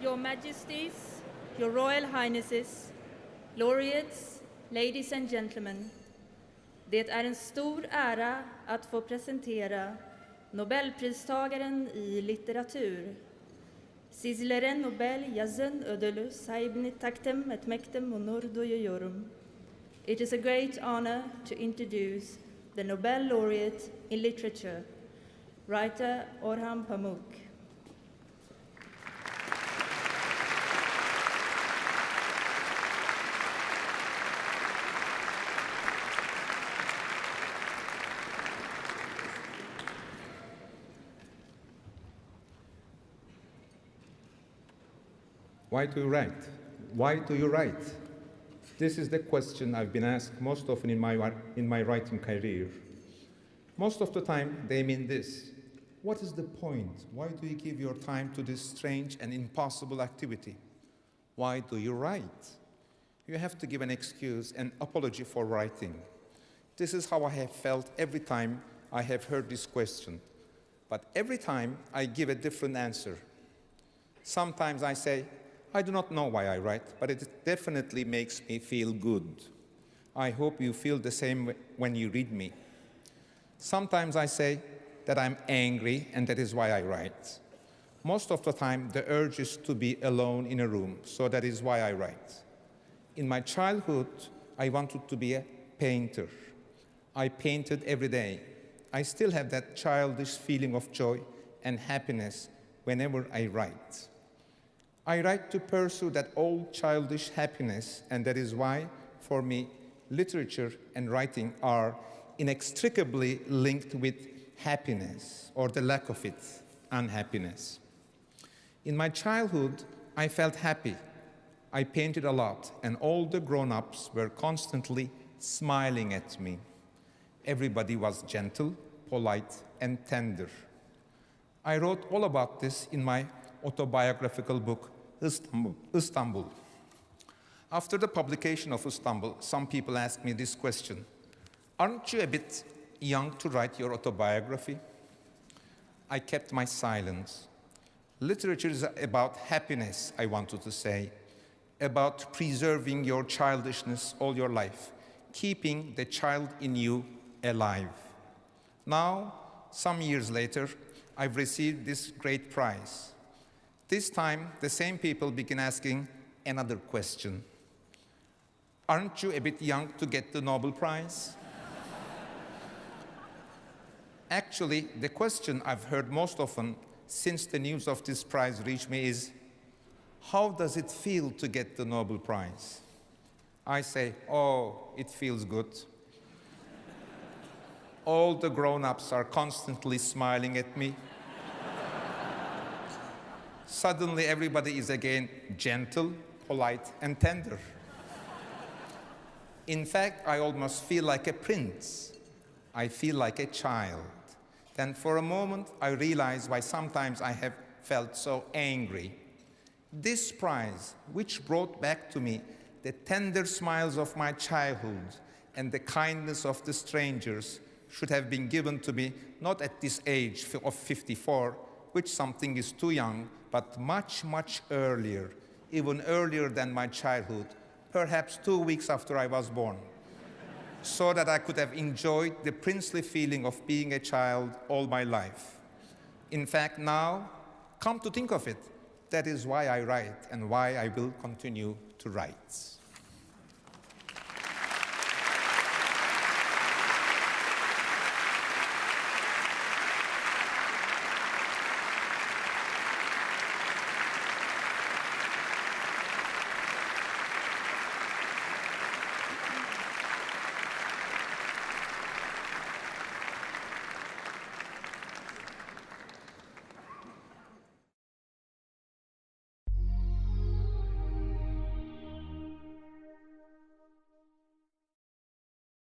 Your Majesties, Your Royal Highnesses, Laureates, Ladies and Gentlemen. Det är en stor ära att få presentera Nobelpristagaren i litteratur. Sizlere Nobel yazın ödülü sahibini takdim etmekte onur duyuyorum. It is a great honor to introduce the Nobel Laureate in Literature, writer Orhan Pamuk. Why do you write? Why do you write? This is the question I've been asked most often in my writing career. Most of the time, they mean this. What is the point? Why do you give your time to this strange and impossible activity? Why do you write? You have to give an excuse, an apology for writing. This is how I have felt every time I have heard this question. But every time, I give a different answer. Sometimes I say, I do not know why I write, but it definitely makes me feel good. I hope you feel the same when you read me. Sometimes I say that I'm angry and that is why I write. Most of the time, the urge is to be alone in a room, so that is why I write. In my childhood, I wanted to be a painter. I painted every day. I still have that childish feeling of joy and happiness whenever I write. I write to pursue that old childish happiness, and that is why, for me, literature and writing are inextricably linked with happiness, or the lack of it, unhappiness. In my childhood, I felt happy. I painted a lot, and all the grown-ups were constantly smiling at me. Everybody was gentle, polite, and tender. I wrote all about this in my autobiographical book, Istanbul. After the publication of Istanbul, some people asked me this question: aren't you a bit young to write your autobiography? I kept my silence. Literature is about happiness, I wanted to say, about preserving your childishness all your life, keeping the child in you alive. Now, some years later, I've received this great prize. This time, the same people begin asking another question. Aren't you a bit young to get the Nobel Prize? Actually, the question I've heard most often since the news of this prize reached me is, how does it feel to get the Nobel Prize? I say, oh, it feels good. All the grown-ups are constantly smiling at me. Suddenly, everybody is again gentle, polite, and tender. In fact, I almost feel like a prince. I feel like a child. Then for a moment, I realize why sometimes I have felt so angry. This prize, which brought back to me the tender smiles of my childhood and the kindness of the strangers, should have been given to me not at this age of 54, which something is too young, but much, much earlier, even earlier than my childhood, perhaps 2 weeks after I was born, so that I could have enjoyed the princely feeling of being a child all my life. In fact, now, come to think of it, that is why I write and why I will continue to write.